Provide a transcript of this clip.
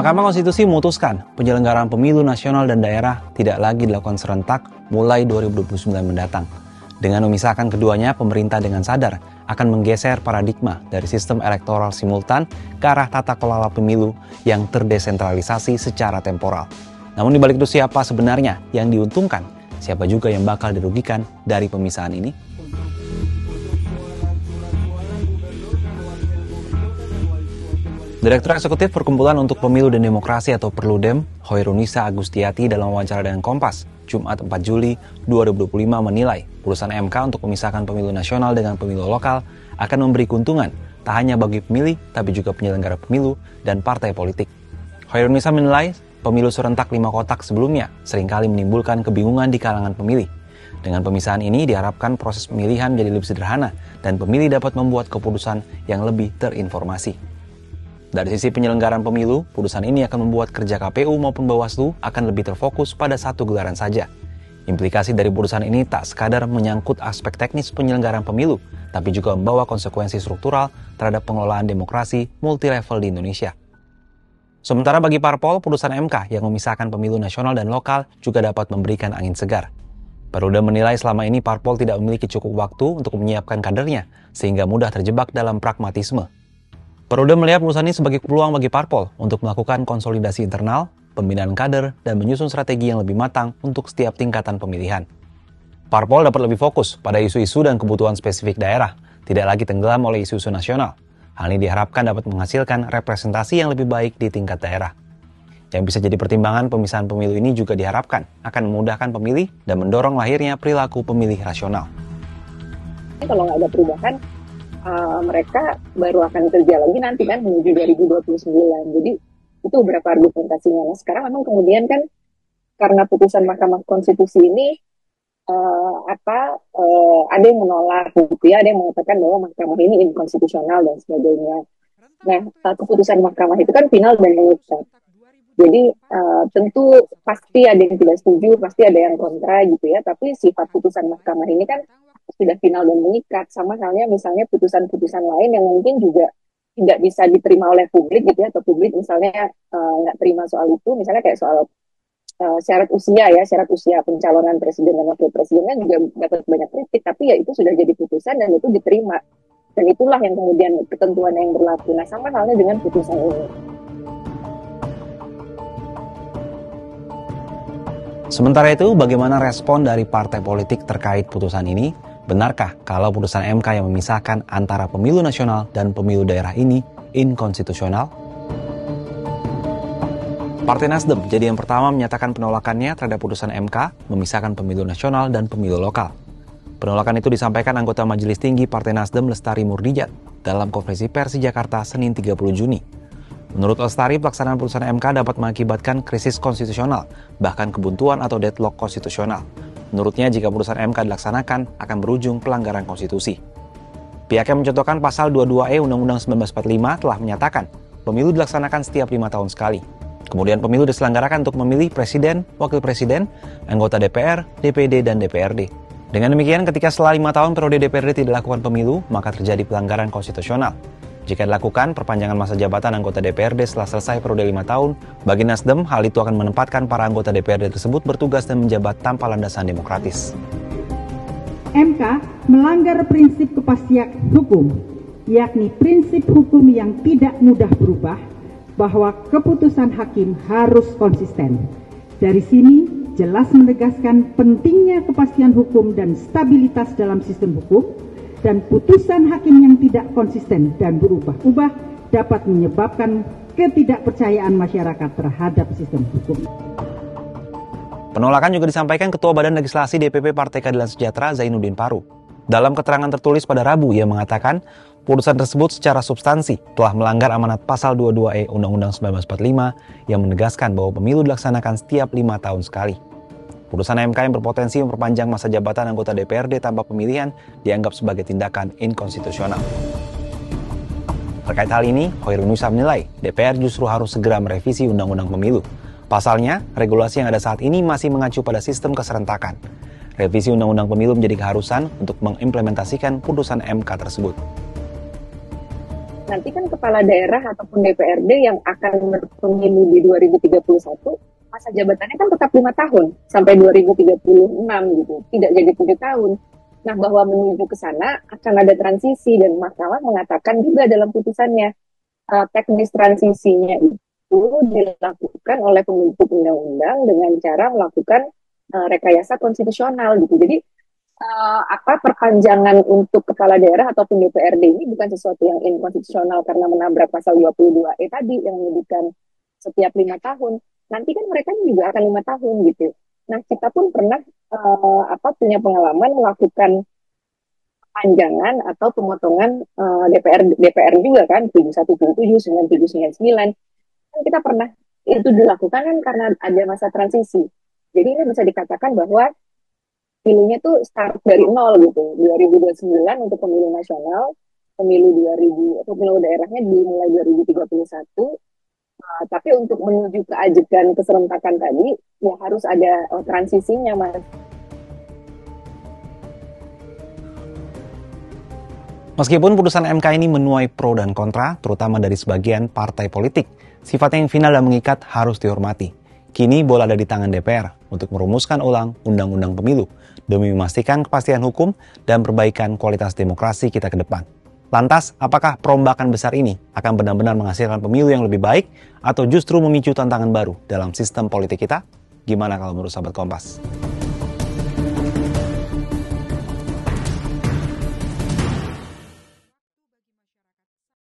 Mahkamah Konstitusi memutuskan penyelenggaraan pemilu nasional dan daerah tidak lagi dilakukan serentak mulai 2029 mendatang. Dengan memisahkan keduanya, pemerintah dengan sadar akan menggeser paradigma dari sistem elektoral simultan ke arah tata kelola pemilu yang terdesentralisasi secara temporal. Namun di balik itu siapa sebenarnya yang diuntungkan? Siapa juga yang bakal dirugikan dari pemisahan ini? Direktur Eksekutif Perkumpulan untuk Pemilu dan Demokrasi atau Perludem, Hoirunisa Agustiati dalam wawancara dengan Kompas, Jumat 4 Juli 2025 menilai putusan MK untuk memisahkan pemilu nasional dengan pemilu lokal akan memberi keuntungan tak hanya bagi pemilih, tapi juga penyelenggara pemilu dan partai politik. Hoirunisa menilai pemilu serentak 5 kotak sebelumnya seringkali menimbulkan kebingungan di kalangan pemilih. Dengan pemisahan ini diharapkan proses pemilihan menjadi lebih sederhana dan pemilih dapat membuat keputusan yang lebih terinformasi. Dari sisi penyelenggaraan pemilu, putusan ini akan membuat kerja KPU maupun Bawaslu akan lebih terfokus pada satu gelaran saja. Implikasi dari putusan ini tak sekadar menyangkut aspek teknis penyelenggaraan pemilu, tapi juga membawa konsekuensi struktural terhadap pengelolaan demokrasi multilevel di Indonesia. Sementara bagi parpol, putusan MK yang memisahkan pemilu nasional dan lokal juga dapat memberikan angin segar. Perludem menilai selama ini parpol tidak memiliki cukup waktu untuk menyiapkan kadernya, sehingga mudah terjebak dalam pragmatisme. Perludem melihat putusan ini sebagai peluang bagi parpol untuk melakukan konsolidasi internal, pembinaan kader, dan menyusun strategi yang lebih matang untuk setiap tingkatan pemilihan. Parpol dapat lebih fokus pada isu-isu dan kebutuhan spesifik daerah, tidak lagi tenggelam oleh isu-isu nasional. Hal ini diharapkan dapat menghasilkan representasi yang lebih baik di tingkat daerah. Yang bisa jadi pertimbangan pemisahan pemilu ini juga diharapkan akan memudahkan pemilih dan mendorong lahirnya perilaku pemilih rasional. Kalau nggak ada perubahan, mereka baru akan kerja lagi nanti kan menuju 2029. Jadi itu beberapa argumentasinya. Nah, sekarang memang kemudian kan karena putusan Mahkamah Konstitusi ini ada yang menolak gitu ya, ada yang mengatakan bahwa mahkamah ini inkonstitusional dan sebagainya. Nah, keputusan mahkamah itu kan final dan mengikat. Jadi tentu pasti ada yang tidak setuju, pasti ada yang kontra gitu ya. Tapi sifat putusan mahkamah ini kan sudah final dan mengikat, sama halnya misalnya putusan-putusan lain yang mungkin juga tidak bisa diterima oleh publik gitu ya, atau publik misalnya nggak terima soal itu, misalnya kayak soal syarat usia pencalonan presiden dan wakil presiden kan juga dapat banyak kritik, tapi ya itu sudah jadi putusan dan itu diterima, dan itulah yang kemudian ketentuan yang berlaku. Nah, sama halnya dengan putusan ini. Sementara itu, bagaimana respon dari partai politik terkait putusan ini? Benarkah kalau putusan MK yang memisahkan antara pemilu nasional dan pemilu daerah ini inkonstitusional? Partai Nasdem jadi yang pertama menyatakan penolakannya terhadap putusan MK memisahkan pemilu nasional dan pemilu lokal. Penolakan itu disampaikan anggota Majelis Tinggi Partai Nasdem Lestari Murdijat dalam konferensi pers di Jakarta Senin 30 Juni. Menurut Lestari, pelaksanaan putusan MK dapat mengakibatkan krisis konstitusional, bahkan kebuntuan atau deadlock konstitusional. Menurutnya, jika putusan MK dilaksanakan, akan berujung pelanggaran konstitusi. Pihaknya mencontohkan pasal 22E Undang-Undang 1945 telah menyatakan pemilu dilaksanakan setiap 5 tahun sekali. Kemudian pemilu diselenggarakan untuk memilih presiden, wakil presiden, anggota DPR, DPD, dan DPRD. Dengan demikian, ketika setelah 5 tahun periode DPRD tidak lakukan pemilu, maka terjadi pelanggaran konstitusional. Jika dilakukan perpanjangan masa jabatan anggota DPRD setelah selesai periode 5 tahun, bagi Nasdem, hal itu akan menempatkan para anggota DPRD tersebut bertugas dan menjabat tanpa landasan demokratis. MK melanggar prinsip kepastian hukum, yakni prinsip hukum yang tidak mudah berubah, bahwa keputusan hakim harus konsisten. Dari sini, jelas menegaskan pentingnya kepastian hukum dan stabilitas dalam sistem hukum, dan putusan hakim yang tidak konsisten dan berubah-ubah dapat menyebabkan ketidakpercayaan masyarakat terhadap sistem hukum. Penolakan juga disampaikan Ketua Badan Legislasi DPP Partai Keadilan Sejahtera Zainuddin Paru. Dalam keterangan tertulis pada Rabu, ia mengatakan putusan tersebut secara substansi telah melanggar amanat pasal 22E Undang-Undang 1945 yang menegaskan bahwa pemilu dilaksanakan setiap 5 tahun sekali. Putusan MK yang berpotensi memperpanjang masa jabatan anggota DPRD tanpa pemilihan dianggap sebagai tindakan inkonstitusional. Terkait hal ini, Hoirunisa menilai DPR justru harus segera merevisi Undang-Undang Pemilu. Pasalnya, regulasi yang ada saat ini masih mengacu pada sistem keserentakan. Revisi Undang-Undang Pemilu menjadi keharusan untuk mengimplementasikan putusan MK tersebut. nanti kan kepala daerah ataupun DPRD yang akan berpemilu di 2031, masa jabatannya kan tetap 5 tahun, sampai 2036 gitu, tidak jadi 7 tahun. Nah, bahwa menuju ke sana akan ada transisi, dan mahkamah mengatakan juga dalam putusannya, teknis transisinya itu dilakukan oleh pembentuk undang-undang dengan cara melakukan rekayasa konstitusional gitu. Jadi perpanjangan untuk kepala daerah ataupun DPRD ini bukan sesuatu yang inkonstitusional karena menabrak pasal 22E tadi yang menyebutkan setiap 5 tahun. Nanti kan mereka juga akan 5 tahun gitu. Nah, kita pun pernah punya pengalaman melakukan panjangan atau pemotongan DPR juga kan, 7177, 9799. Kan kita pernah itu dilakukan kan karena ada masa transisi. Jadi ini bisa dikatakan bahwa pemilunya tuh start dari nol gitu. 2029 untuk pemilu nasional, pemilu daerahnya dimulai 2031. Tapi untuk menuju ke ajegan keserentakan tadi, ya harus ada transisinya, Mas. Meskipun putusan MK ini menuai pro dan kontra, terutama dari sebagian partai politik, sifatnya yang final dan mengikat harus dihormati. Kini bola ada di tangan DPR untuk merumuskan ulang undang-undang pemilu demi memastikan kepastian hukum dan perbaikan kualitas demokrasi kita ke depan. Lantas, apakah perombakan besar ini akan benar-benar menghasilkan pemilu yang lebih baik atau justru memicu tantangan baru dalam sistem politik kita? Gimana kalau menurut sahabat Kompas?